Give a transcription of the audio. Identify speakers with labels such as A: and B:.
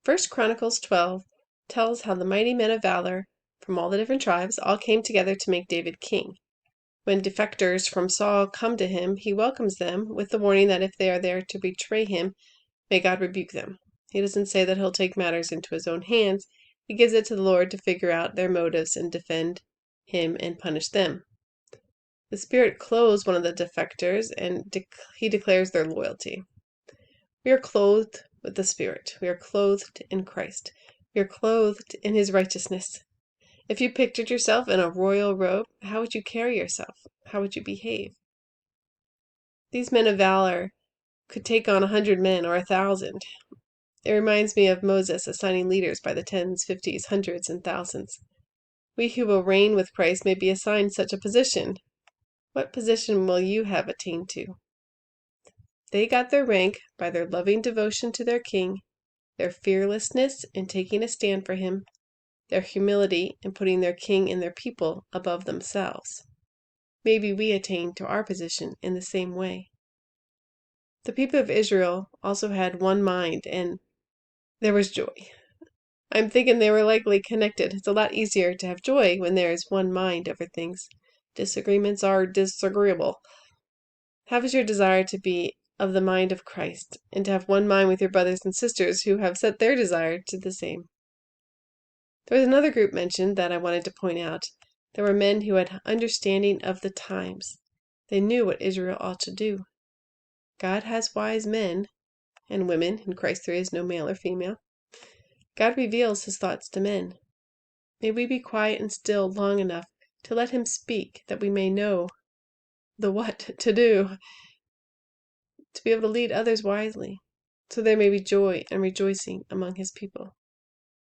A: First Chronicles 12 tells how the mighty men of valor from all the different tribes all came together to make David king. When defectors from Saul come to him, he welcomes them with the warning that if they are there to betray him, may God rebuke them. He doesn't say that he'll take matters into his own hands. He gives it to the Lord to figure out their motives and defend him and punish them. The Spirit clothes one of the defectors, and he declares their loyalty. We are clothed with the Spirit. We are clothed in Christ. We are clothed in his righteousness. If you pictured yourself in a royal robe, how would you carry yourself? How would you behave? These men of valor could take on 100 men or 1,000. It reminds me of Moses assigning leaders by the tens, 50s, hundreds, and thousands. We who will reign with Christ may be assigned such a position. What position will you have attained to? They got their rank by their loving devotion to their King, their fearlessness in taking a stand for him, their humility in putting their King and their people above themselves. Maybe we attain to our position in the same way. The people of Israel also had one mind, and there was joy. I'm thinking they were likely connected. It's a lot easier to have joy when there is one mind over things. Disagreements are disagreeable. Have as your desire to be of the mind of Christ, and to have one mind with your brothers and sisters who have set their desire to the same. There was another group mentioned that I wanted to point out. There were men who had understanding of the times. They knew what Israel ought to do. God has wise men and women. In Christ there is no male or female. God reveals his thoughts to men. May we be quiet and still long enough to let him speak, that we may know the what to do, to be able to lead others wisely, so there may be joy and rejoicing among his people.